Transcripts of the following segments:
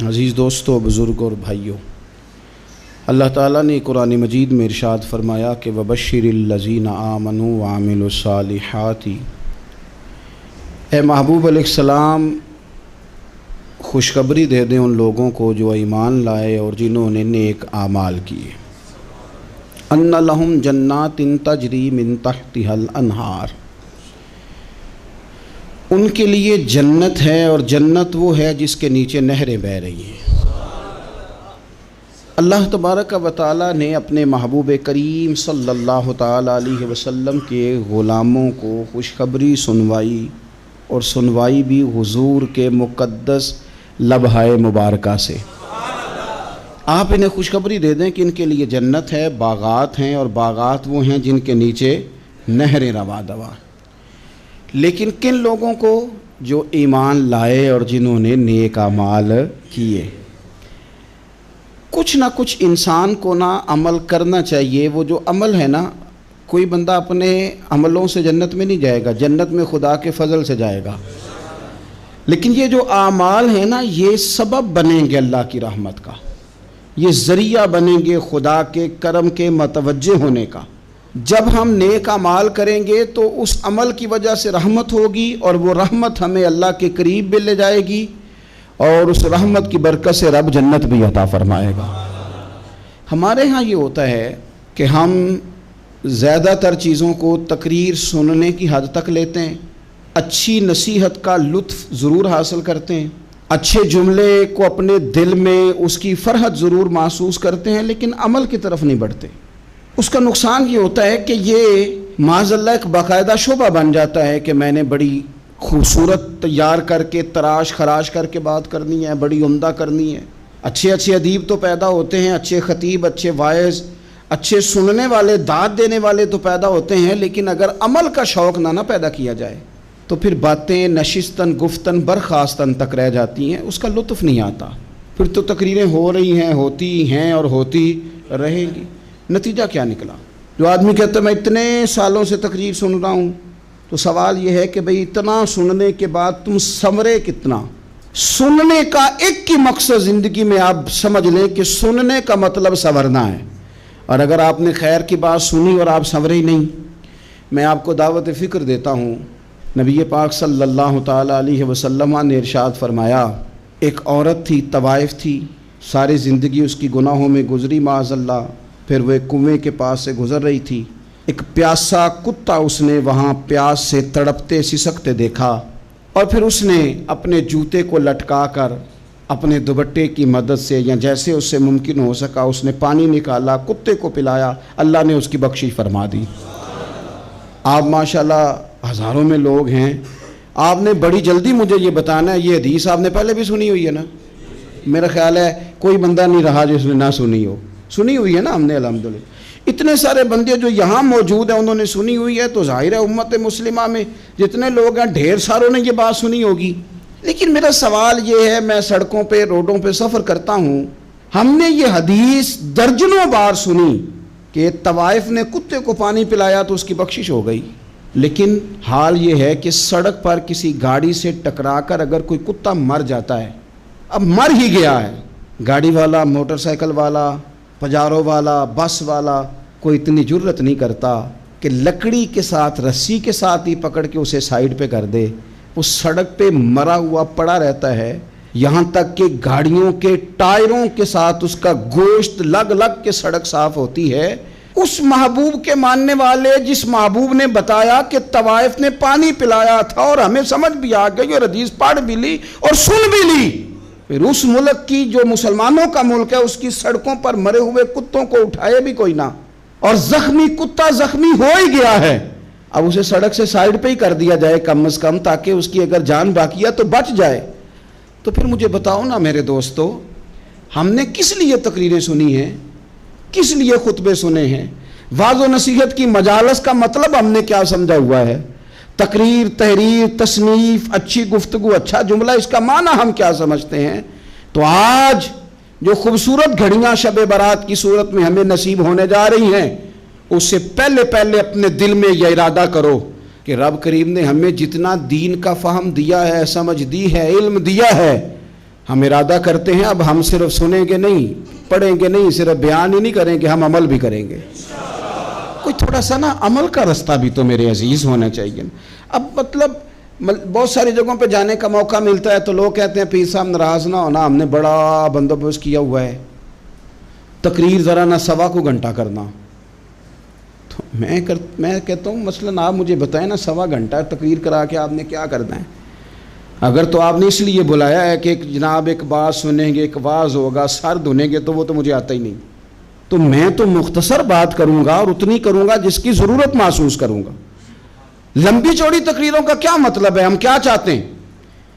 عزیز دوستو، بزرگ اور بھائیوں، اللہ تعالیٰ نے قرآن مجید میں ارشاد فرمایا کہ وَبَشِّرِ الَّذِينَ آمَنُوا وَعَمِلُوا الصَّالِحَاتِ، اے محبوب علیہ السلام خوشخبری دے دیں ان لوگوں کو جو ایمان لائے اور جنہوں نے نیک اعمال کیے، اَنَّ لَهُمْ جَنَّاتٍ تَجْرِي مِن تَحْتِهَا الْأَنْهَارُ، ان کے لیے جنت ہے، اور جنت وہ ہے جس کے نیچے نہریں بہہ رہی ہیں۔ اللہ تبارک و تعالیٰ نے اپنے محبوب کریم صلی اللہ تعالیٰ علیہ وسلم کے غلاموں کو خوشخبری سنوائی، اور سنوائی بھی حضور کے مقدس لبہائے مبارکہ سے۔ آپ انہیں خوشخبری دے دیں کہ ان کے لیے جنت ہے، باغات ہیں، اور باغات وہ ہیں جن کے نیچے نہریں رواں دواں۔ لیکن کن لوگوں کو؟ جو ایمان لائے اور جنہوں نے نیک اعمال کیے۔ کچھ نہ کچھ انسان کو نہ عمل کرنا چاہیے۔ وہ جو عمل ہے نا، کوئی بندہ اپنے عملوں سے جنت میں نہیں جائے گا، جنت میں خدا کے فضل سے جائے گا۔ لیکن یہ جو اعمال ہیں نا، یہ سبب بنیں گے اللہ کی رحمت کا، یہ ذریعہ بنیں گے خدا کے کرم کے متوجہ ہونے کا۔ جب ہم نیک اعمال کریں گے تو اس عمل کی وجہ سے رحمت ہوگی، اور وہ رحمت ہمیں اللہ کے قریب بھی لے جائے گی، اور اس رحمت کی برکت سے رب جنت بھی عطا فرمائے گا۔ ہمارے ہاں یہ ہوتا ہے کہ ہم زیادہ تر چیزوں کو تقریر سننے کی حد تک لیتے ہیں، اچھی نصیحت کا لطف ضرور حاصل کرتے ہیں، اچھے جملے کو اپنے دل میں اس کی فرحت ضرور محسوس کرتے ہیں، لیکن عمل کی طرف نہیں بڑھتے۔ اس کا نقصان یہ ہوتا ہے کہ یہ معاذ اللہ ایک باقاعدہ شعبہ بن جاتا ہے کہ میں نے بڑی خوبصورت تیار کر کے تراش خراش کر کے بات کرنی ہے، بڑی عمدہ کرنی ہے۔ اچھے ادیب تو پیدا ہوتے ہیں، اچھے خطیب، اچھے واعظ، اچھے سننے والے، داد دینے والے تو پیدا ہوتے ہیں، لیکن اگر عمل کا شوق نہ پیدا کیا جائے تو پھر باتیں نشستن گفتن برخاستن تک رہ جاتی ہیں، اس کا لطف نہیں آتا۔ پھر تو تقریریں ہو رہی ہیں، ہوتی ہیں اور ہوتی رہیں گی۔ نتیجہ کیا نکلا؟ جو آدمی کہتا ہے میں اتنے سالوں سے تقریر سن رہا ہوں، تو سوال یہ ہے کہ بھئی اتنا سننے کے بعد تم سنورے کتنا؟ سننے کا ایک ہی مقصد زندگی میں آپ سمجھ لیں کہ سننے کا مطلب سنورنا ہے، اور اگر آپ نے خیر کی بات سنی اور آپ سنورے ہی نہیں، میں آپ کو دعوت فکر دیتا ہوں۔ نبی پاک صلی اللہ تعالیٰ علیہ وسلم نے ارشاد فرمایا، ایک عورت تھی، طوائف تھی، ساری زندگی اس کی گناہوں میں گزری معاذ اللہ۔ پھر وہ ایک کنویں کے پاس سے گزر رہی تھی، ایک پیاسا کتا اس نے وہاں پیاس سے تڑپتے سسکتے دیکھا، اور پھر اس نے اپنے جوتے کو لٹکا کر اپنے دوپٹے کی مدد سے یا جیسے اس سے ممکن ہو سکا اس نے پانی نکالا، کتے کو پلایا، اللہ نے اس کی بخشش فرما دی۔ آپ ماشاءاللہ ہزاروں میں لوگ ہیں، آپ نے بڑی جلدی مجھے یہ بتانا ہے، یہ حدیث آپ نے پہلے بھی سنی ہوئی ہے نا؟ میرا خیال ہے کوئی بندہ نہیں رہا جس نے نہ سنی ہو۔ سنی ہوئی ہے نا ہم نے الحمدللہ۔ اتنے سارے بندے جو یہاں موجود ہیں انہوں نے سنی ہوئی ہے، تو ظاہر ہے امت مسلمہ میں جتنے لوگ ہیں ڈھیر ساروں نے یہ بات سنی ہوگی۔ لیکن میرا سوال یہ ہے، میں سڑکوں پہ روڈوں پہ سفر کرتا ہوں، ہم نے یہ حدیث درجنوں بار سنی کہ طوائف نے کتے کو پانی پلایا تو اس کی بخشش ہو گئی، لیکن حال یہ ہے کہ سڑک پر کسی گاڑی سے ٹکرا کر اگر کوئی کتا مر جاتا ہے، اب مر ہی گیا ہے، گاڑی والا، موٹر سائیکل والا، پجارو والا، بس والا کوئی اتنی جرت نہیں کرتا کہ لکڑی کے ساتھ، رسی کے ساتھ ہی پکڑ کے اسے سائیڈ پہ کر دے۔ وہ سڑک پہ مرا ہوا پڑا رہتا ہے، یہاں تک کہ گاڑیوں کے ٹائروں کے ساتھ اس کا گوشت لگ لگ کے سڑک صاف ہوتی ہے۔ اس محبوب کے ماننے والے جس محبوب نے بتایا کہ طوائف نے پانی پلایا تھا، اور ہمیں سمجھ بھی آ گئی اور حدیث پڑھ بھی لی اور سن بھی لی، پھر اس ملک کی جو مسلمانوں کا ملک ہے اس کی سڑکوں پر مرے ہوئے کتوں کو اٹھائے بھی کوئی نہ، اور زخمی کتا زخمی ہو ہی گیا ہے، اب اسے سڑک سے سائیڈ پہ ہی کر دیا جائے کم از کم، تاکہ اس کی اگر جان باقی ہے تو بچ جائے۔ تو پھر مجھے بتاؤ نا میرے دوستو، ہم نے کس لیے تقریریں سنی ہیں، کس لیے خطبے سنے ہیں؟ واعظ و نصیحت کی مجالس کا مطلب ہم نے کیا سمجھا ہوا ہے؟ تقریر، تحریر، تصنیف، اچھی گفتگو، اچھا جملہ، اس کا معنی ہم کیا سمجھتے ہیں؟ تو آج جو خوبصورت گھڑیاں شب برات کی صورت میں ہمیں نصیب ہونے جا رہی ہیں، اس سے پہلے اپنے دل میں یہ ارادہ کرو کہ رب کریم نے ہمیں جتنا دین کا فہم دیا ہے، سمجھ دی ہے، علم دیا ہے، ہم ارادہ کرتے ہیں اب ہم صرف سنیں گے نہیں، پڑھیں گے نہیں، صرف بیان ہی نہیں کریں گے، ہم عمل بھی کریں گے۔ کوئی تھوڑا سا نا عمل کا رستہ بھی تو میرے عزیز ہونا چاہیے۔ اب مطلب بہت ساری جگہوں پہ جانے کا موقع ملتا ہے تو لوگ کہتے ہیں پیر صاحب ناراض نہ ہونا، ہم نے بڑا بندوبست کیا ہوا ہے، تقریر ذرا نہ 1.25 گھنٹہ کرنا۔ تو میں کہتا ہوں مثلاً آپ مجھے بتائیں نا 1.25 گھنٹہ تقریر کرا کے آپ نے کیا کرنا ہے؟ اگر تو آپ نے اس لیے بلایا ہے کہ جناب ایک بات سنیں گے، ایک واعظ ہوگا، سر دھنیں گے، تو وہ تو مجھے آتا ہی نہیں، تو میں تو مختصر بات کروں گا اور اتنی کروں گا جس کی ضرورت محسوس کروں گا۔ لمبی چوڑی تقریروں کا کیا مطلب ہے؟ ہم کیا چاہتے ہیں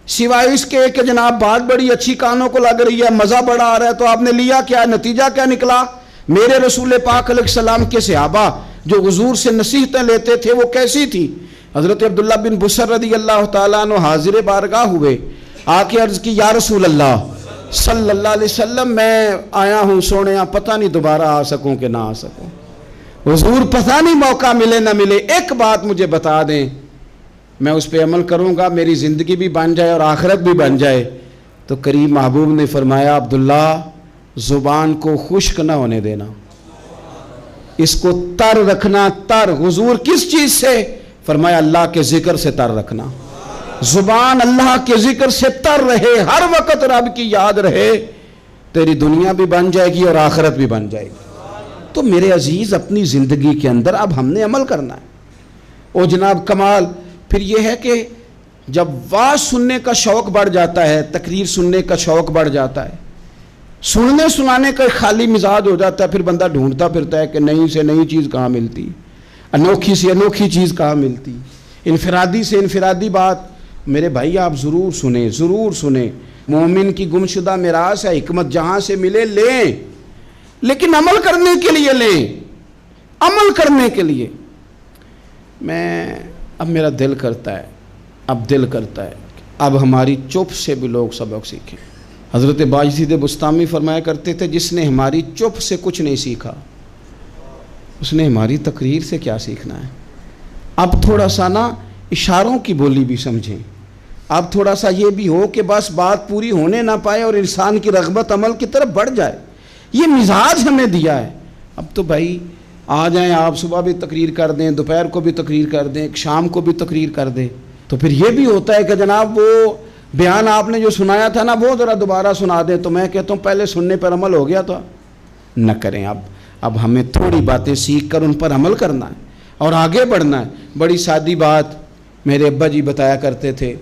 سوائے اس کے کہ جناب بات بڑی اچھی کانوں کو لگ رہی ہے، مزہ بڑا آ رہا ہے، تو آپ نے لیا کیا؟ نتیجہ کیا نکلا؟ میرے رسول پاک علیہ السلام کے صحابہ جو حضور سے نصیحتیں لیتے تھے وہ کیسی تھی؟ حضرت عبداللہ بن بصر رضی اللہ تعالیٰ عنہ حاضر بارگاہ ہوئے، آ کے عرض کی یا رسول اللہ صلی اللہ علیہ وسلم، میں آیا ہوں سونے، پتہ نہیں دوبارہ آ سکوں کہ نہ آ سکوں، حضور پتہ نہیں موقع ملے نہ ملے، ایک بات مجھے بتا دیں، میں اس پہ عمل کروں گا، میری زندگی بھی بن جائے اور آخرت بھی بن جائے۔ تو کریم محبوب نے فرمایا عبداللہ زبان کو خشک نہ ہونے دینا، اس کو تر رکھنا۔ تر حضور کس چیز سے؟ فرمایا اللہ کے ذکر سے تر رکھنا، زبان اللہ کے ذکر سے تر رہے، ہر وقت رب کی یاد رہے، تیری دنیا بھی بن جائے گی اور آخرت بھی بن جائے گی۔ تو میرے عزیز اپنی زندگی کے اندر اب ہم نے عمل کرنا ہے۔ او جناب کمال پھر یہ ہے کہ جب واعظ سننے کا شوق بڑھ جاتا ہے، تقریر سننے کا شوق بڑھ جاتا ہے، سننے سنانے کا خالی مزاج ہو جاتا ہے، پھر بندہ ڈھونڈتا پھرتا ہے کہ نئی سے نئی چیز کہاں ملتی، انوکھی سے انوکھی چیز کہاں ملتی، انفرادی سے انفرادی بات۔ میرے بھائی آپ ضرور سنیں، ضرور سنیں، مومن کی گمشدہ میراث ہے، حکمت جہاں سے ملے لیں، لیکن عمل کرنے کے لیے لیں، عمل کرنے کے لیے۔ اب میرا دل کرتا ہے اب ہماری چپ سے بھی لوگ سبق سیکھیں۔ حضرت باجید بستامی فرمایا کرتے تھے جس نے ہماری چپ سے کچھ نہیں سیکھا اس نے ہماری تقریر سے کیا سیکھنا ہے۔ اب تھوڑا سا نا اشاروں کی بولی بھی سمجھیں، اب تھوڑا سا یہ بھی ہو کہ بس بات پوری ہونے نہ پائے اور انسان کی رغبت عمل کی طرف بڑھ جائے، یہ مزاج ہمیں دیا ہے۔ اب تو بھائی آ جائیں آپ، صبح بھی تقریر کر دیں، دوپہر کو بھی تقریر کر دیں، شام کو بھی تقریر کر دیں، تو پھر یہ بھی ہوتا ہے کہ جناب وہ بیان آپ نے جو سنایا تھا نا وہ ذرا دوبارہ سنا دیں، تو میں کہتا ہوں پہلے سننے پر عمل ہو گیا تو نہ کریں۔ اب ہمیں تھوڑی باتیں سیکھ کر ان پر عمل کرنا ہے اور آگے بڑھنا ہے۔ بڑی سادی بات میرے ابا جی بتایا کرتے تھے،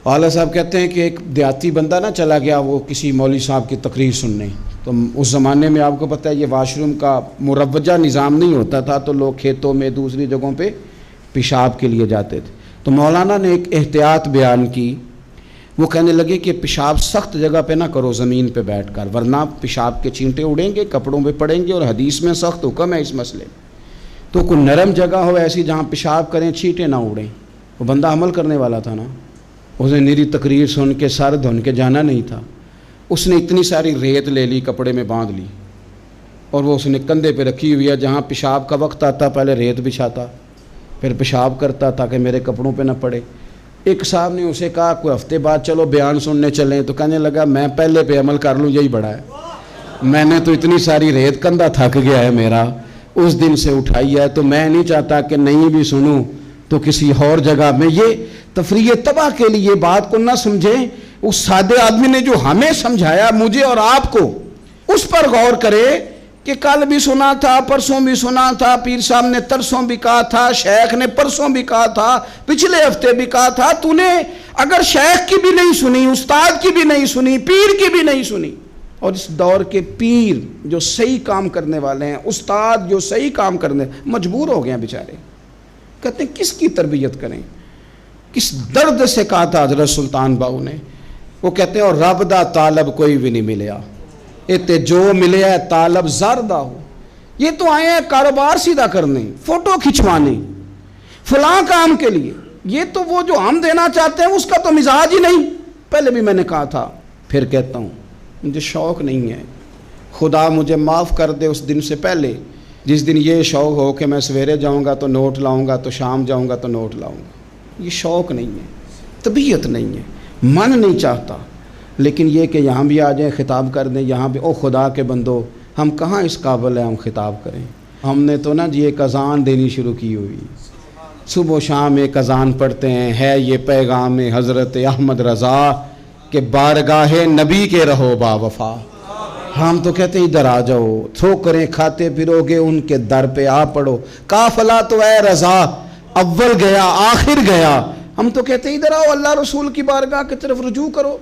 والا صاحب کہتے ہیں کہ ایک دیہاتی بندہ نہ چلا گیا وہ کسی مولوی صاحب کی تقریر سننے، تو اس زمانے میں آپ کو پتہ ہے یہ واش روم کا مروجہ نظام نہیں ہوتا تھا، تو لوگ کھیتوں میں دوسری جگہوں پہ پیشاب کے لیے جاتے تھے۔ تو مولانا نے ایک احتیاط بیان کی، وہ کہنے لگے کہ پیشاب سخت جگہ پہ نہ کرو زمین پہ بیٹھ کر، ورنہ پیشاب کے چینٹے اڑیں گے، کپڑوں پہ پڑیں گے، اور حدیث میں سخت حکم ہے اس مسئلے میں۔ تو کوئی نرم جگہ ہو ایسی جہاں پیشاب کریں چینٹے نہ اڑیں۔ وہ بندہ عمل کرنے والا تھا نا، اس نے میری تقریر سن کے سر دھن کے جانا نہیں تھا، اس نے اتنی ساری ریت لے لی، کپڑے میں باندھ لی، اور وہ اس نے کندھے پہ رکھی ہوئی ہے، جہاں پیشاب کا وقت آتا پہلے ریت بچھاتا، پھر پیشاب کرتا تاکہ میرے کپڑوں پہ نہ پڑے۔ ایک صاحب نے اسے کہا کوئی ہفتے بعد چلو بیان سننے چلیں، تو کہنے لگا میں پہلے پہ عمل کر لوں یہی بڑا ہے، میں نے تو اتنی ساری ریت کندھا تھک گیا ہے میرا اس دن سے اٹھائی ہے، تو میں نہیں چاہتا کہ نہیں بھی سنوں تو کسی اور جگہ میں۔ یہ تفریح تباہ کے لیے بات کو نہ سمجھیں، اس سادے آدمی نے جو ہمیں سمجھایا مجھے اور آپ کو، اس پر غور کرے کہ کل بھی سنا تھا، پرسوں بھی سنا تھا، پیر صاحب نے ترسوں بھی کہا تھا، شیخ نے پرسوں بھی کہا تھا، پچھلے ہفتے بھی کہا تھا، تو نے اگر شیخ کی بھی نہیں سنی، استاد کی بھی نہیں سنی، پیر کی بھی نہیں سنی، اور اس دور کے پیر جو صحیح کام کرنے والے ہیں، استاد جو صحیح کام کرنے مجبور ہو گئے ہیں بیچارے، کہتے ہیں کس کی تربیت کریں، کس درد سے کہا تھا حضرت سلطان باؤ نے، وہ کہتے ہیں اور رب دا طالب کوئی بھی نہیں ملیا، اتے جو ملے ہے طالب زردہ ہو۔ یہ تو آئے ہیں کاروبار سیدھا کرنے، فوٹو کھچوانے، فلاں کام کے لیے، یہ تو وہ جو ہم دینا چاہتے ہیں اس کا تو مزاج ہی نہیں۔ پہلے بھی میں نے کہا تھا، پھر کہتا ہوں مجھے شوق نہیں ہے، خدا مجھے معاف کر دے اس دن سے پہلے جس دن یہ شوق ہو کہ میں سویرے جاؤں گا تو نوٹ لاؤں گا، تو شام جاؤں گا تو نوٹ لاؤں گا۔ یہ شوق نہیں ہے، طبیعت نہیں ہے، من نہیں چاہتا، لیکن یہ کہ یہاں بھی آ جائیں خطاب کر دیں یہاں بھی، او خدا کے بندو ہم کہاں اس قابل ہیں ہم خطاب کریں؟ ہم نے تو نا جی ایک اذان دینی شروع کی ہوئی، صبح و شام ایک اذان پڑھتے ہیں، ہے یہ پیغام حضرت احمد رضا کہ بارگاہ نبی کے رہو با وفا۔ ہم تو کہتے ہیں ادھر آ جاؤ، ٹھوکریں کھاتے پھرو گے ان کے در پہ آ پڑو، قافلہ تو اے رضا اول گیا آخر گیا۔ ہم تو کہتے ہیں ادھر آؤ اللہ رسول کی بارگاہ کی طرف رجوع کرو۔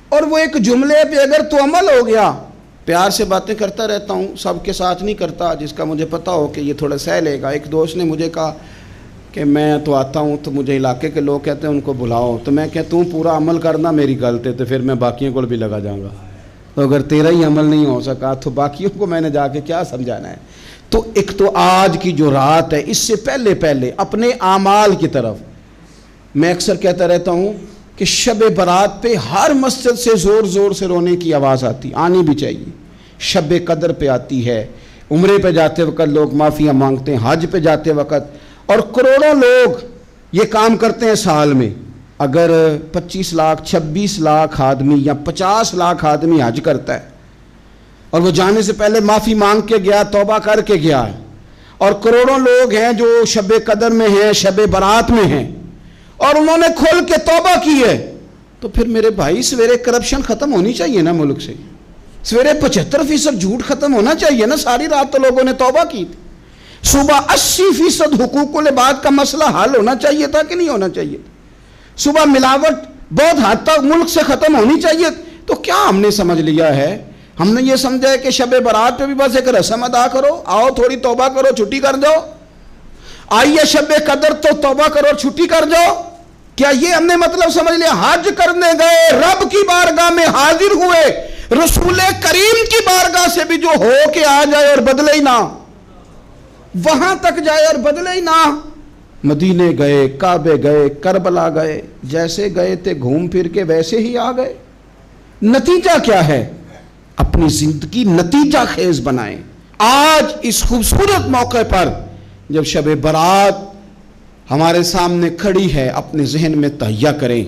اور وہ ایک جملے پہ اگر تو عمل ہو گیا، پیار سے باتیں کرتا رہتا ہوں، سب کے ساتھ نہیں کرتا، جس کا مجھے پتا ہو کہ یہ تھوڑا سہ لے گا۔ ایک دوست نے مجھے کہا کہ میں تو آتا ہوں تو مجھے علاقے کے لوگ کہتے ہیں ان کو بلاؤ، تو میں کہتا ہوں پورا عمل کرنا میری غلط ہے تو پھر میں باقیوں کو بھی لگا جاؤں گا، تو اگر تیرا ہی عمل نہیں ہو سکا تو باقیوں کو میں نے جا کے کیا سمجھانا ہے؟ تو ایک تو آج کی جو رات ہے اس سے پہلے اپنے اعمال کی طرف، میں اکثر کہتا رہتا ہوں کہ شب برات پہ ہر مسجد سے زور زور سے رونے کی آواز آنی بھی چاہیے۔ شب قدر پہ آتی ہے، عمرے پہ جاتے وقت لوگ معافیاں مانگتے ہیں، حج پہ جاتے وقت، اور کروڑوں لوگ یہ کام کرتے ہیں سال میں۔ اگر 25 لاکھ 26 لاکھ آدمی یا 50 لاکھ آدمی حج کرتا ہے اور وہ جانے سے پہلے معافی مانگ کے گیا، توبہ کر کے گیا ہے، اور کروڑوں لوگ ہیں جو شب قدر میں ہیں، شب برات میں ہیں، اور انہوں نے کھل کے توبہ کی ہے، تو پھر میرے بھائی سویرے کرپشن ختم ہونی چاہیے نا ملک سے، سویرے 75% جھوٹ ختم ہونا چاہیے نا۔ ساری رات تو لوگوں نے توبہ کی تھی، صبح 80% حقوق العباد کا مسئلہ حل ہونا چاہیے تھا کہ نہیں ہونا چاہیے تھا؟ صبح ملاوٹ بہت حد تک ملک سے ختم ہونی چاہیے۔ تو کیا ہم نے سمجھ لیا ہے؟ ہم نے یہ سمجھا ہے کہ شب برات پہ بھی بس ایک رسم ادا کرو، آؤ تھوڑی توبہ کرو چھٹی کر جاؤ، آئیے شب قدر تو توبہ کرو چھٹی کر جاؤ۔ کیا یہ ہم نے مطلب سمجھ لیا؟ حج کرنے گئے، رب کی بارگاہ میں حاضر ہوئے، رسول کریم کی بارگاہ سے بھی جو ہو کے آ جائے اور بدلے ہی نہ، وہاں تک جائے اور بدلے ہی نہ۔ مدینے گئے، کعبے گئے، کربلا گئے، جیسے گئے تھے گھوم پھر کے ویسے ہی آ گئے۔ نتیجہ کیا ہے؟ اپنی زندگی نتیجہ خیز بنائیں۔ آج اس خوبصورت موقع پر جب شب برات ہمارے سامنے کھڑی ہے، اپنے ذہن میں تہیہ کریں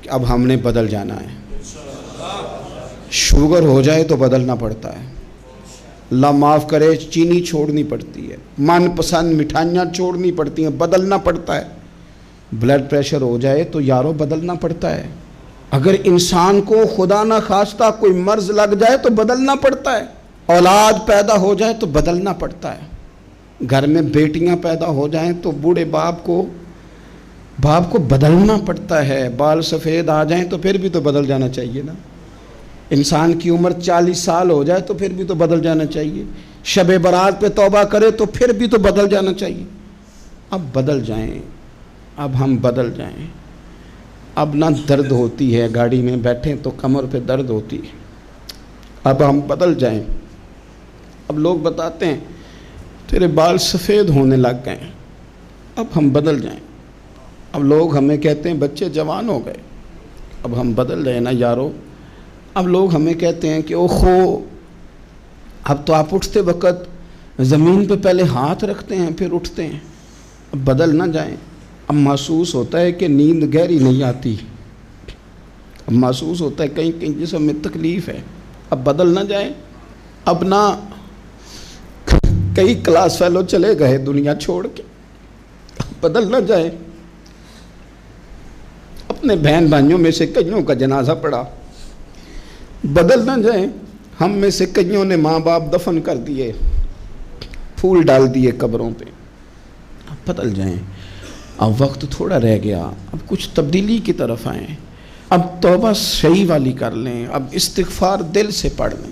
کہ اب ہم نے بدل جانا ہے۔ شوگر ہو جائے تو بدلنا پڑتا ہے، اللہ معاف کرے، چینی چھوڑنی پڑتی ہے، من پسند مٹھائیاں چھوڑنی پڑتی ہیں، بدلنا پڑتا ہے۔ بلڈ پریشر ہو جائے تو یارو بدلنا پڑتا ہے۔ اگر انسان کو خدا نہ خواستہ کوئی مرض لگ جائے تو بدلنا پڑتا ہے۔ اولاد پیدا ہو جائے تو بدلنا پڑتا ہے۔ گھر میں بیٹیاں پیدا ہو جائیں تو بوڑھے باپ کو بدلنا پڑتا ہے۔ بال سفید آ جائیں تو پھر بھی تو بدل جانا چاہیے نا۔ انسان کی عمر 40 سال ہو جائے تو پھر بھی تو بدل جانا چاہیے۔ شب برات پہ توبہ کرے تو پھر بھی تو بدل جانا چاہیے۔ اب بدل جائیں، اب ہم بدل جائیں۔ اب نہ درد ہوتی ہے، گاڑی میں بیٹھیں تو کمر پہ درد ہوتی ہے، اب ہم بدل جائیں۔ اب لوگ بتاتے ہیں تیرے بال سفید ہونے لگ گئے، اب ہم بدل جائیں۔ اب لوگ ہمیں کہتے ہیں بچے جوان ہو گئے، اب ہم بدل جائیں نا یارو۔ اب لوگ ہمیں کہتے ہیں کہ اوخو اب تو آپ اٹھتے وقت زمین پہ پہلے ہاتھ رکھتے ہیں پھر اٹھتے ہیں، اب بدل نہ جائیں۔ اب محسوس ہوتا ہے کہ نیند گہری نہیں آتی، اب محسوس ہوتا ہے کہیں کہیں جسم میں تکلیف ہے، اب بدل نہ جائیں۔ اب نہ کئی کلاس فیلو چلے گئے دنیا چھوڑ کے، اب بدل نہ جائیں۔ اپنے بہن بھائیوں میں سے کئیوں کا جنازہ پڑا، بدل نہ جائیں۔ ہم میں سے کئیوں نے ماں باپ دفن کر دیے، پھول ڈال دیے قبروں پہ، اب بدل جائیں۔ اب وقت تھوڑا رہ گیا، اب کچھ تبدیلی کی طرف آئیں، اب توبہ صحیح والی کر لیں، اب استغفار دل سے پڑھ لیں،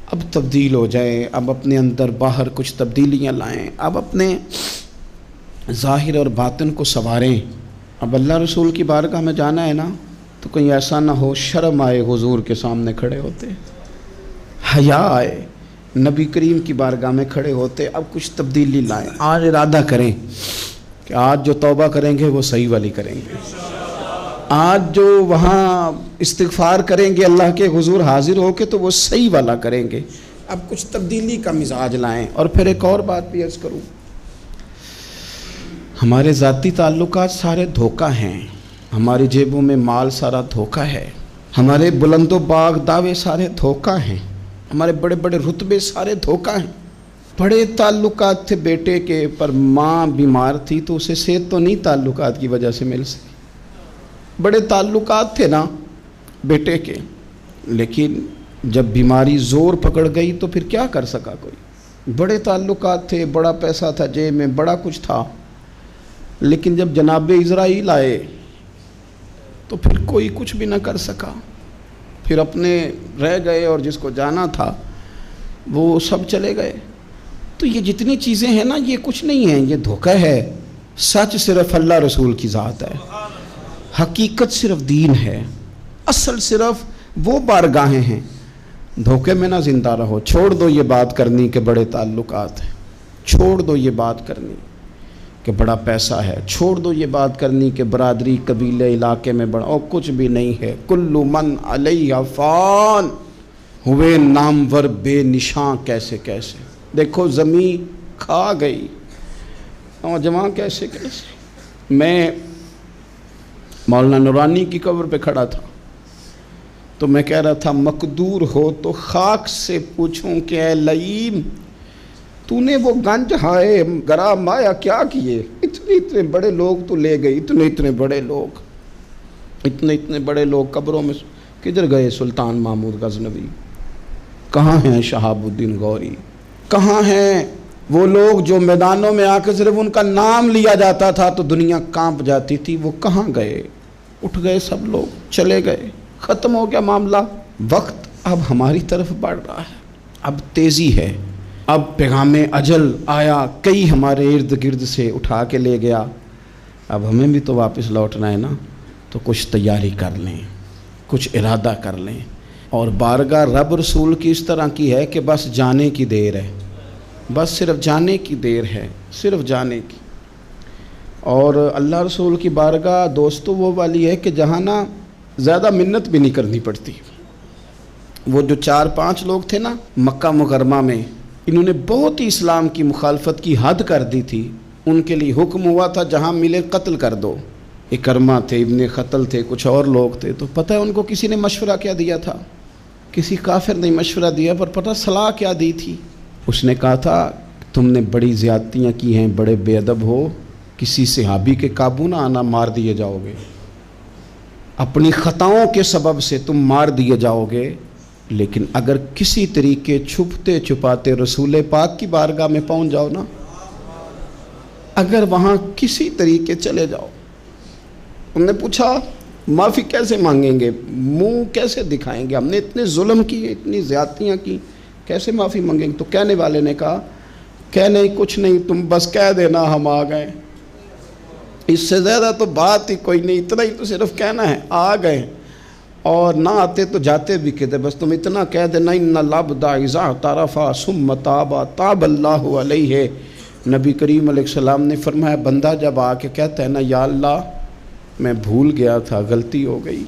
اب تبدیل ہو جائیں، اب اپنے اندر باہر کچھ تبدیلیاں لائیں، اب اپنے ظاہر اور باطن کو سنواریں۔ اب اللہ رسول کی بارگاہ میں جانا ہے نا تو کہیں ایسا نہ ہو شرم آئے حضور کے سامنے کھڑے ہوتے، حیا آئے نبی کریم کی بارگاہ میں کھڑے ہوتے۔ اب کچھ تبدیلی لائیں، آج ارادہ کریں کہ آج جو توبہ کریں گے وہ صحیح والی کریں گے، آج جو وہاں استغفار کریں گے اللہ کے حضور حاضر ہو کے تو وہ صحیح والا کریں گے۔ اب کچھ تبدیلی کا مزاج لائیں۔ اور پھر ایک اور بات بھی عرض کروں، ہمارے ذاتی تعلقات سارے دھوکہ ہیں، ہماری جیبوں میں مال سارا دھوکہ ہے، ہمارے بلند و باغ دعوے سارے دھوکہ ہیں، ہمارے بڑے بڑے رتبے سارے دھوکہ ہیں۔ بڑے تعلقات تھے بیٹے کے، پر ماں بیمار تھی تو اسے صحت تو نہیں تعلقات کی وجہ سے مل سکی۔ بڑے تعلقات تھے نا بیٹے کے، لیکن جب بیماری زور پکڑ گئی تو پھر کیا کر سکا کوئی؟ بڑے تعلقات تھے، بڑا پیسہ تھا جیب میں، بڑا کچھ تھا، لیکن جب جناب اسرائیل آئے تو پھر کوئی کچھ بھی نہ کر سکا، پھر اپنے رہ گئے، اور جس کو جانا تھا وہ سب چلے گئے۔ تو یہ جتنی چیزیں ہیں نا، یہ کچھ نہیں ہیں، یہ دھوکہ ہے۔ سچ صرف اللہ رسول کی ذات ہے، حقیقت صرف دین ہے، اصل صرف وہ بارگاہیں ہیں۔ دھوکے میں نہ زندہ رہو، چھوڑ دو یہ بات کرنی کہ بڑے تعلقات ہیں، چھوڑ دو یہ بات کرنی کہ بڑا پیسہ ہے، چھوڑ دو یہ بات کرنی کہ برادری قبیلے علاقے میں بڑا، اور کچھ بھی نہیں ہے۔ کل من علیہ فان، ہوئے نامور بے نشاں کیسے کیسے۔ دیکھو زمین کھا گئی، نوجوان کیسے کیسے۔ میں مولانا نورانی کی قبر پہ کھڑا تھا تو میں کہہ رہا تھا مقدور ہو تو خاک سے پوچھوں کہ اے لئیم تو نے وہ گنج ہائے گرا مایا کیا کیے؟ اتنے بڑے لوگ تو لے گئی، اتنے بڑے لوگ قبروں میں کدھر گئے؟ سلطان محمود غزنوی کہاں ہیں؟ شہاب الدین غوری کہاں ہیں؟ وہ لوگ جو میدانوں میں آ کے صرف ان کا نام لیا جاتا تھا تو دنیا کانپ جاتی تھی، وہ کہاں گئے؟ اٹھ گئے سب لوگ، چلے گئے، ختم ہو گیا معاملہ۔ وقت اب ہماری طرف بڑھ رہا ہے، اب تیزی ہے، اب پیغام اجل آیا، کئی ہمارے ارد گرد سے اٹھا کے لے گیا، اب ہمیں بھی تو واپس لوٹنا ہے نا، تو کچھ تیاری کر لیں، کچھ ارادہ کر لیں۔ اور بارگاہ رب رسول کی اس طرح کی ہے کہ بس جانے کی دیر ہے، بس صرف جانے کی دیر ہے، صرف جانے کی۔ اور اللہ رسول کی بارگاہ دوستو وہ والی ہے کہ جہاں نا زیادہ منت بھی نہیں کرنی پڑتی۔ وہ جو 4-5 لوگ تھے نا مکہ مکرمہ میں، انہوں نے بہت ہی اسلام کی مخالفت کی حد کر دی تھی، ان کے لیے حکم ہوا تھا جہاں ملے قتل کر دو۔ اکرمہ تھے، ابن قتل تھے، کچھ اور لوگ تھے، تو پتہ ہے ان کو کسی نے مشورہ کیا دیا تھا؟ کسی کافر نے مشورہ دیا، پر پتہ صلاح کیا دی تھی؟ اس نے کہا تھا تم نے بڑی زیادتیاں کی ہیں، بڑے بے ادب ہو، کسی صحابی کے قابو نہ آنا، مار دیے جاؤ گے، اپنی خطاؤں کے سبب سے تم مار دیے جاؤ گے، لیکن اگر کسی طریقے چھپتے چھپاتے رسول پاک کی بارگاہ میں پہنچ جاؤ نا، اگر وہاں کسی طریقے چلے جاؤ۔ انہوں نے پوچھا معافی کیسے مانگیں گے، منہ کیسے دکھائیں گے، ہم نے اتنے ظلم کیے، اتنی زیادتیاں کی، کیسے معافی مانگیں گے؟ تو کہنے والے نے کہا کہ نہیں کچھ نہیں، تم بس کہہ دینا ہم آ گئے، اس سے زیادہ تو بات ہی کوئی نہیں، اتنا ہی تو صرف کہنا ہے آ گئے، اور نہ آتے تو جاتے بھی کہتے، بس تم اتنا کہہ دینا ان العبد اذا اعترف ثم تاب تاب اللہ علیہ۔ نبی کریم علیہ السلام نے فرمایا بندہ جب آ کے کہتا ہے نا یا اللہ میں بھول گیا تھا، غلطی ہو گئی،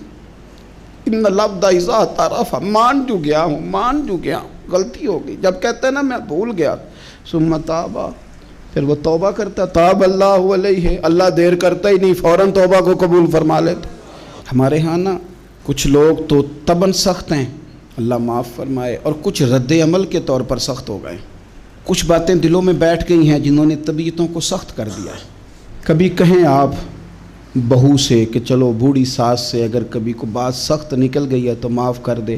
ان العبد اذا اعترف، مان جو گیا ہوں، مان جو گیا ہوں، غلطی ہو گئی، جب کہتا ہے نا میں بھول گیا، ثم تاب، پھر وہ توبہ کرتا، تاب اللہ علیہ، اللہ دیر کرتا ہی نہیں، فوراً توبہ کو قبول فرما لیتا۔ ہمارے ہاں نا کچھ لوگ تو تباً سخت ہیں، اللہ معاف فرمائے، اور کچھ رد عمل کے طور پر سخت ہو گئے، کچھ باتیں دلوں میں بیٹھ گئی ہیں جنہوں نے طبیعتوں کو سخت کر دیا ہے۔ کبھی کہیں آپ بہو سے کہ چلو بوڑھی ساس سے اگر کبھی کو بات سخت نکل گئی ہے تو معاف کر دے،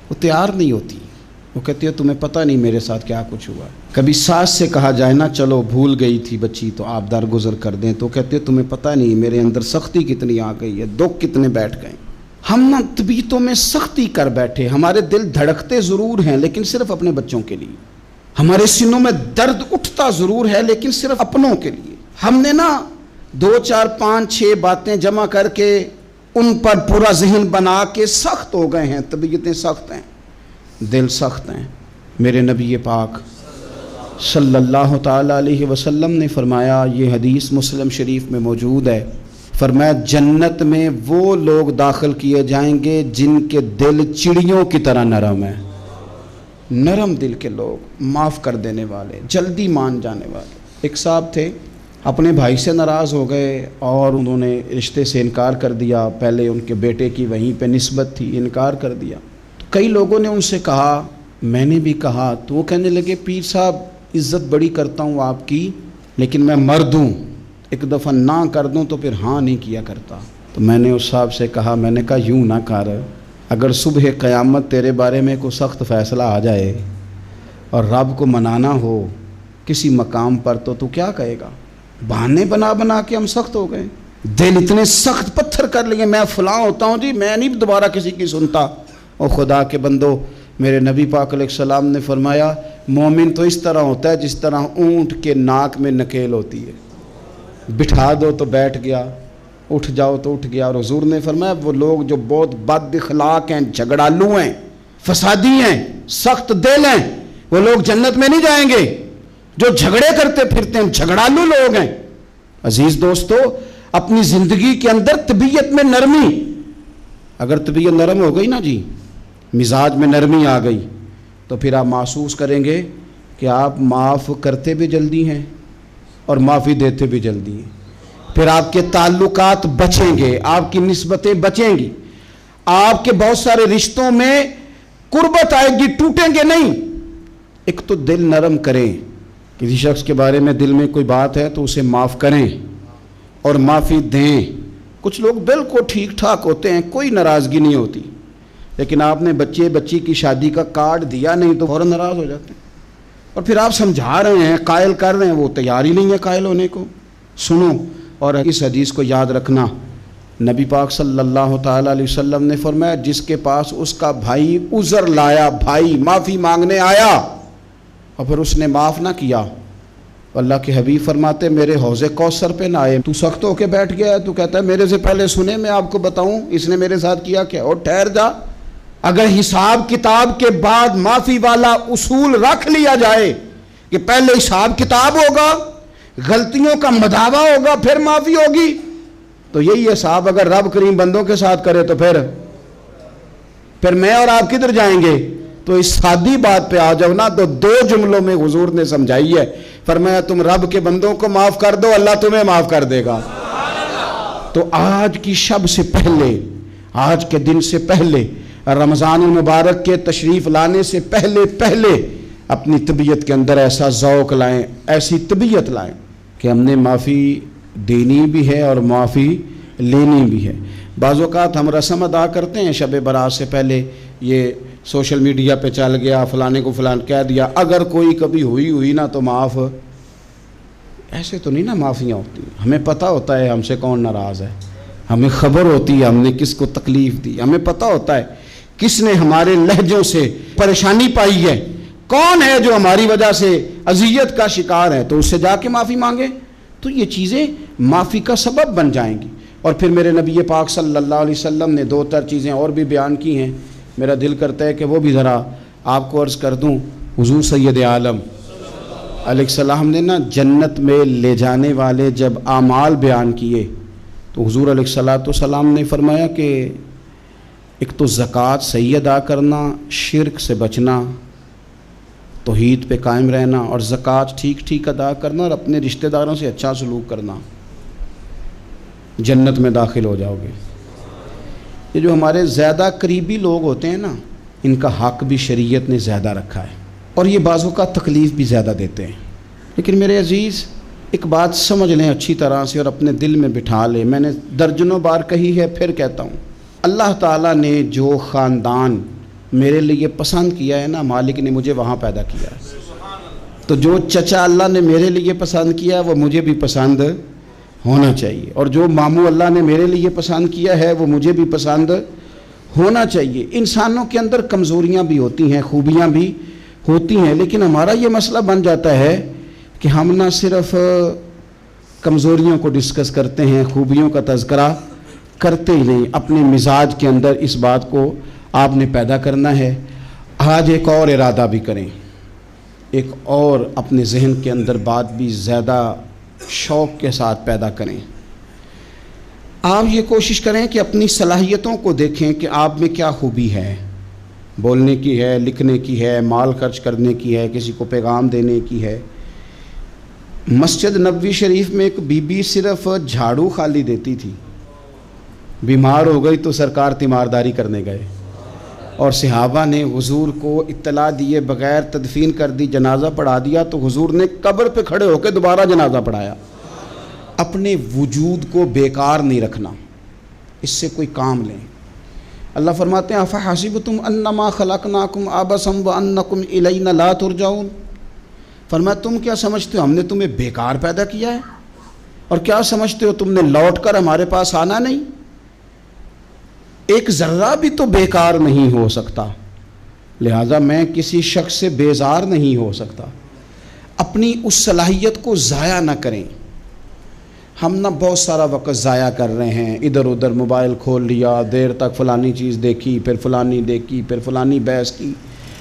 وہ تیار نہیں ہوتی، وہ کہتی ہے تمہیں پتہ نہیں میرے ساتھ کیا کچھ ہوا۔ کبھی ساس سے کہا جائے نا چلو بھول گئی تھی بچی تو آپ درگزر کر دیں، تو کہتے ہیں تمہیں پتہ نہیں میرے اندر سختی کتنی آ گئی ہے، دکھ کتنے بیٹھ گئے۔ ہم نا طبیعتوں میں سختی کر بیٹھے، ہمارے دل دھڑکتے ضرور ہیں لیکن صرف اپنے بچوں کے لیے، ہمارے سینوں میں درد اٹھتا ضرور ہے لیکن صرف اپنوں کے لیے۔ ہم نے نا 2 4 5 6 باتیں جمع کر کے ان پر پورا ذہن بنا کے سخت ہو گئے ہیں، طبیعتیں سخت ہیں، دل سخت ہیں۔ میرے نبی پاک صلی اللہ تعالی علیہ وسلم نے فرمایا، یہ حدیث مسلم شریف میں موجود ہے، فرمایا جنت میں وہ لوگ داخل کیے جائیں گے جن کے دل چڑیوں کی طرح نرم ہیں، نرم دل کے لوگ، معاف کر دینے والے، جلدی مان جانے والے۔ ایک صاحب تھے اپنے بھائی سے ناراض ہو گئے اور انہوں نے رشتے سے انکار کر دیا. پہلے ان کے بیٹے کی وہیں پہ نسبت تھی, انکار کر دیا. کئی لوگوں نے ان سے کہا, میں نے بھی کہا, تو وہ کہنے لگے پیر صاحب عزت بڑی کرتا ہوں آپ کی, لیکن میں مرد ہوں, ایک دفعہ نہ کر دوں تو پھر ہاں نہیں کیا کرتا. تو میں نے اس صاحب سے کہا, میں نے کہا یوں نہ کر, اگر صبح قیامت تیرے بارے میں کوئی سخت فیصلہ آ جائے اور رب کو منانا ہو کسی مقام پر تو کیا کہے گا؟ بہانے بنا بنا کے ہم سخت ہو گئے, دل اتنے سخت پتھر کر لیے, میں فلاں ہوتا ہوں جی, میں نہیں دوبارہ کسی کی سنتا. اور خدا کے بندو, میرے نبی پاک علیہ السلام نے فرمایا مومن تو اس طرح ہوتا ہے جس طرح اونٹ کے ناک میں نکیل ہوتی ہے, بٹھا دو تو بیٹھ گیا, اٹھ جاؤ تو اٹھ گیا. اور حضور نے فرمایا وہ لوگ جو بہت بد اخلاق ہیں, جھگڑالو ہیں, فسادی ہیں, سخت دل ہیں, وہ لوگ جنت میں نہیں جائیں گے. جو جھگڑے کرتے پھرتے ہیں جھگڑالو لوگ ہیں. عزیز دوستو, اپنی زندگی کے اندر طبیعت میں نرمی, اگر طبیعت نرم ہو گئی نا جی, مزاج میں نرمی آ گئی, تو پھر آپ محسوس کریں گے کہ آپ معاف کرتے بھی جلدی ہیں اور معافی دیتے بھی جلدی ہیں. پھر آپ کے تعلقات بچیں گے, آپ کی نسبتیں بچیں گی, آپ کے بہت سارے رشتوں میں قربت آئے گی, ٹوٹیں گے نہیں. ایک تو دل نرم کریں, کسی شخص کے بارے میں دل میں کوئی بات ہے تو اسے معاف کریں اور معافی دیں. کچھ لوگ بالکل ٹھیک ٹھاک ہوتے ہیں, کوئی ناراضگی نہیں ہوتی, لیکن آپ نے بچی کی شادی کا کارڈ دیا نہیں تو فوراً ناراض ہو جاتے ہیں. اور پھر آپ سمجھا رہے ہیں, قائل کر رہے ہیں, وہ تیار ہی نہیں ہے قائل ہونے کو. سنو, اور اس حدیث کو یاد رکھنا, نبی پاک صلی اللہ تعالیٰ علیہ وسلم نے فرمایا جس کے پاس اس کا بھائی عذر لایا, بھائی معافی مانگنے آیا اور پھر اس نے معاف نہ کیا, اللہ کے حبیب فرماتے میرے حوض کوثر پہ نہ آئے. تو سخت ہو کے بیٹھ گیا ہے, تو کہتا ہے میرے سے پہلے سنے, میں آپ کو بتاؤں اس نے میرے ساتھ کیا کیا. اور ٹھہر جا, اگر حساب کتاب کے بعد معافی والا اصول رکھ لیا جائے کہ پہلے حساب کتاب ہوگا, غلطیوں کا مداوع ہوگا, پھر معافی ہوگی, تو یہی حساب اگر رب کریم بندوں کے ساتھ کرے تو پھر میں اور آپ کدھر جائیں گے؟ تو اس سادی بات پہ آ جاؤ نا, تو 2 جملوں میں حضور نے سمجھائی ہے. فرمایا تم رب کے بندوں کو معاف کر دو, اللہ تمہیں معاف کر دے گا. تو آج کی شب سے پہلے, آج کے دن سے پہلے, رمضان المبارک کے تشریف لانے سے پہلے اپنی طبیعت کے اندر ایسا ذوق لائیں, ایسی طبیعت لائیں کہ ہم نے معافی دینی بھی ہے اور معافی لینی بھی ہے. بعض اوقات ہم رسم ادا کرتے ہیں شب برات سے پہلے, یہ سوشل میڈیا پہ چل گیا, فلانے کو فلان کہہ دیا, اگر کوئی کبھی ہوئی نا تو معاف. ایسے تو نہیں نا معافیاں ہوتی. ہمیں پتہ ہوتا ہے ہم سے کون ناراض ہے, ہمیں خبر ہوتی ہے ہم نے کس کو تکلیف دی, ہمیں پتہ ہوتا ہے کس نے ہمارے لہجوں سے پریشانی پائی ہے, کون ہے جو ہماری وجہ سے اذیت کا شکار ہے, تو اس سے جا کے معافی مانگے. تو یہ چیزیں معافی کا سبب بن جائیں گی. اور پھر میرے نبی پاک صلی اللہ علیہ وسلم نے 2-4 چیزیں اور بھی بیان کی ہیں, میرا دل کرتا ہے کہ وہ بھی ذرا آپ کو عرض کر دوں. حضور سید عالم علیہ السلام نے نا جنت میں لے جانے والے جب اعمال بیان کیے تو حضور علیہ السلام نے فرمایا کہ ایک تو زکوٰۃ صحیح ادا کرنا, شرک سے بچنا, توحید پہ قائم رہنا, اور زکوٰۃ ٹھیک ادا کرنا, اور اپنے رشتہ داروں سے اچھا سلوک کرنا, جنت میں داخل ہو جاؤ گے. یہ جو ہمارے زیادہ قریبی لوگ ہوتے ہیں نا, ان کا حق بھی شریعت نے زیادہ رکھا ہے, اور یہ بعضوں کا تکلیف بھی زیادہ دیتے ہیں. لیکن میرے عزیز ایک بات سمجھ لیں اچھی طرح سے اور اپنے دل میں بٹھا لیں, میں نے درجنوں بار کہی ہے, پھر کہتا ہوں, اللہ تعالیٰ نے جو خاندان میرے لیے پسند کیا ہے نا, مالک نے مجھے وہاں پیدا کیا ہے. تو جو چچا اللہ نے میرے لیے پسند کیا وہ مجھے بھی پسند ہونا چاہیے, اور جو ماموں اللہ نے میرے لیے پسند کیا ہے وہ مجھے بھی پسند ہونا چاہیے. انسانوں کے اندر کمزوریاں بھی ہوتی ہیں, خوبیاں بھی ہوتی ہیں, لیکن ہمارا یہ مسئلہ بن جاتا ہے کہ ہم نہ صرف کمزوریوں کو ڈسکس کرتے ہیں, خوبیوں کا تذکرہ کرتے ہی نہیں. اپنے مزاج کے اندر اس بات کو آپ نے پیدا کرنا ہے. آج ایک اور ارادہ بھی کریں, ایک اور اپنے ذہن کے اندر بات بھی زیادہ شوق کے ساتھ پیدا کریں. آپ یہ کوشش کریں کہ اپنی صلاحیتوں کو دیکھیں کہ آپ میں کیا خوبی ہے, بولنے کی ہے, لکھنے کی ہے, مال خرچ کرنے کی ہے, کسی کو پیغام دینے کی ہے. مسجد نبوی شریف میں ایک بی بی صرف جھاڑو خالی دیتی تھی، بیمار ہو گئی تو سرکار تیمارداری کرنے گئے، اور صحابہ نے حضور کو اطلاع دیے بغیر تدفین کر دی، جنازہ پڑھا دیا، تو حضور نے قبر پہ کھڑے ہو کے دوبارہ جنازہ پڑھایا۔ اپنے وجود کو بیکار نہیں رکھنا، اس سے کوئی کام لیں۔ اللہ فرماتے ہیں افحسبتم انما خلقناکم عبثا وانکم الینا لا ترجعون، فرمایا تم کیا سمجھتے ہو ہم نے تمہیں بیکار پیدا کیا ہے، اور کیا سمجھتے ہو تم نے لوٹ کر ہمارے پاس آنا نہیں؟ ایک ذرہ بھی تو بیکار نہیں ہو سکتا، لہذا میں کسی شخص سے بیزار نہیں ہو سکتا۔ اپنی اس صلاحیت کو ضائع نہ کریں۔ ہم نہ بہت سارا وقت ضائع کر رہے ہیں، ادھر ادھر موبائل کھول لیا، دیر تک فلانی چیز دیکھی، پھر فلانی دیکھی، پھر فلانی بحث کی۔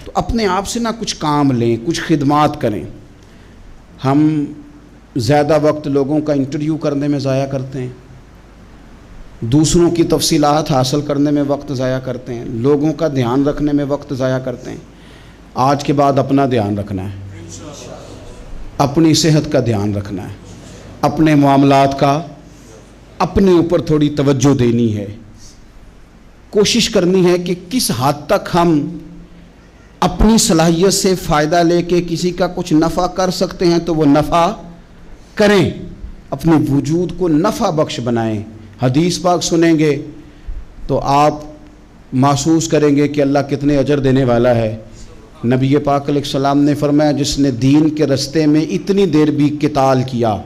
تو اپنے آپ سے نہ کچھ کام لیں، کچھ خدمات کریں۔ ہم زیادہ وقت لوگوں کا انٹرویو کرنے میں ضائع کرتے ہیں، دوسروں کی تفصیلات حاصل کرنے میں وقت ضائع کرتے ہیں، لوگوں کا دھیان رکھنے میں وقت ضائع کرتے ہیں۔ آج کے بعد اپنا دھیان رکھنا ہے، اپنی صحت کا دھیان رکھنا ہے، اپنے معاملات کا اپنے اوپر تھوڑی توجہ دینی ہے، کوشش کرنی ہے کہ کس حد تک ہم اپنی صلاحیت سے فائدہ لے کے کسی کا کچھ نفع کر سکتے ہیں تو وہ نفع کریں، اپنے وجود کو نفع بخش بنائیں۔ حدیث پاک سنیں گے تو آپ محسوس کریں گے کہ اللہ کتنے اجر دینے والا ہے۔ نبی پاک علیہ السلام نے فرمایا جس نے دین کے رستے میں اتنی دیر بھی قتال کیا،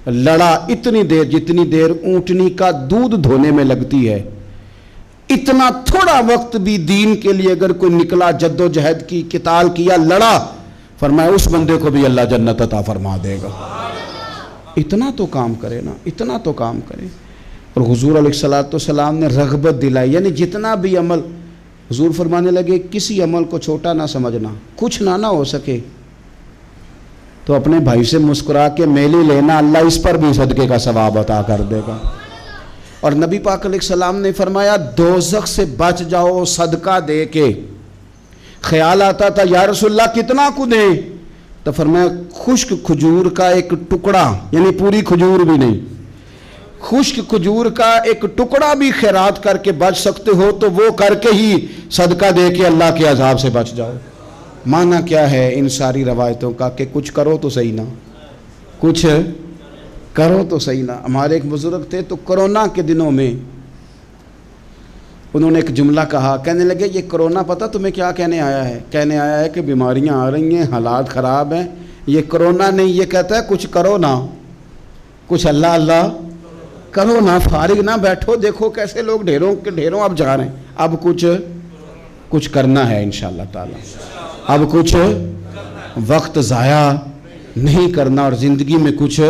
لڑا اتنی دیر جتنی دیر اونٹنی کا دودھ دھونے میں لگتی ہے، اتنا تھوڑا وقت بھی دین کے لیے اگر کوئی نکلا، جد و جہد کی، قتال کیا، لڑا، فرمایا اس بندے کو بھی اللہ جنت عطا فرما دے گا۔ اتنا تو کام کرے نا، اتنا تو کام کرے۔ اور حضور علیہ السلام نے رغبت دلائی، یعنی جتنا بھی عمل، حضور فرمانے لگے کسی عمل کو چھوٹا نہ سمجھنا، کچھ نہ ہو سکے تو اپنے بھائی سے مسکرا کے میلی لینا، اللہ اس پر بھی صدقے کا ثواب عطا کر دے گا۔ اور نبی پاک علیہ السلام نے فرمایا دوزخ سے بچ جاؤ صدقہ دے کے۔ خیال آتا تھا یا رسول اللہ کتنا کو دیں؟ تو فرمایا خشک کھجور کا ایک ٹکڑا، یعنی پوری کھجور بھی نہیں، خشک کھجور کا ایک ٹکڑا بھی خیرات کر کے بچ سکتے ہو تو وہ کر کے ہی صدقہ دے کے اللہ کے عذاب سے بچ جاؤ۔ معنی کیا ہے ان ساری روایتوں کا کہ کچھ کرو تو صحیح نہ، کچھ کرو تو صحیح نہ۔ ہمارے ایک بزرگ تھے تو کرونا کے دنوں میں انہوں نے ایک جملہ کہا، کہنے لگے یہ کرونا پتہ تمہیں کیا کہنے آیا ہے؟ کہنے آیا ہے کہ بیماریاں آ رہی ہیں، حالات خراب ہیں، یہ کرونا نہیں، یہ کہتا ہے کچھ کرو نا، کچھ اللہ اللہ کرو نا، فارغ نہ بیٹھو، دیکھو کیسے لوگ ڈھیروں کے ڈھیروں اب جا رہے ہیں، اب کچھ کرنا ہے انشاءاللہ تعالی، اب کچھ وقت ضائع نہیں کرنا، اور زندگی میں کچھ،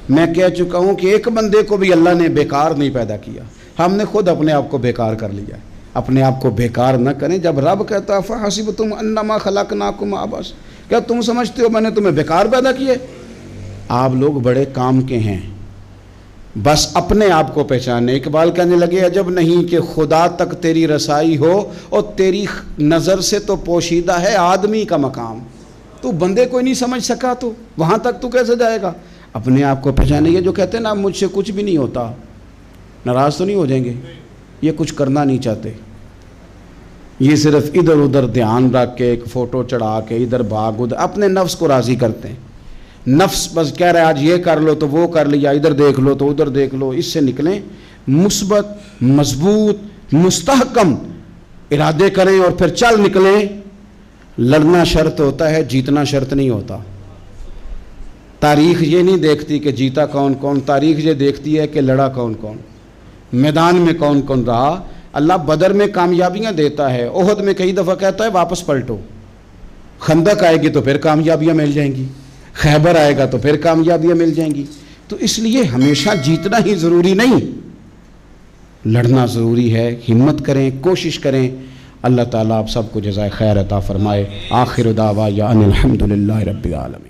میں کہہ چکا ہوں کہ ایک بندے کو بھی اللہ نے بیکار نہیں پیدا کیا، ہم نے خود اپنے آپ کو بیکار کر لیا۔ اپنے آپ کو بیکار نہ کریں۔ جب رب کہتا ہے فحسبتم انما خلقناکم عبث، کیا تم سمجھتے ہو میں نے تمہیں بیکار پیدا کیے؟ آپ لوگ بڑے کام کے ہیں، بس اپنے آپ کو پہچانے۔ اقبال کہنے لگے عجب نہیں کہ خدا تک تیری رسائی ہو، اور تیری نظر سے تو پوشیدہ ہے آدمی کا مقام، تو بندے کوئی نہیں سمجھ سکا تو وہاں تک تو کیسے جائے گا؟ اپنے آپ کو پہچانے۔ یہ جو کہتے ہیں نا مجھ سے کچھ بھی نہیں ہوتا، ناراض تو نہیں ہو جائیں گے؟ یہ کچھ کرنا نہیں چاہتے، یہ صرف ادھر ادھر دھیان رکھ کے ایک فوٹو چڑھا کے ادھر بھاگ ادھر اپنے نفس کو راضی کرتے ہیں۔ نفس بس کہہ رہا ہے آج یہ کر لو تو وہ کر لیا، ادھر دیکھ لو تو ادھر دیکھ لو۔ اس سے نکلیں، مثبت، مضبوط، مستحکم ارادے کریں اور پھر چل نکلیں۔ لڑنا شرط ہوتا ہے، جیتنا شرط نہیں ہوتا۔ تاریخ یہ نہیں دیکھتی کہ جیتا کون کون، تاریخ یہ دیکھتی ہے کہ لڑا کون کون، میدان میں کون کون رہا۔ اللہ بدر میں کامیابیاں دیتا ہے، احد میں کئی دفعہ کہتا ہے واپس پلٹو، خندق آئے گی تو پھر کامیابیاں مل جائیں گی، خیبر آئے گا تو پھر کامیابیاں مل جائیں گی۔ تو اس لیے ہمیشہ جیتنا ہی ضروری نہیں، لڑنا ضروری ہے۔ ہمت کریں، کوشش کریں۔ اللہ تعالیٰ آپ سب کو جزائے خیر عطا فرمائے۔ آخر دعوانا ان الحمد للہ رب العالمین۔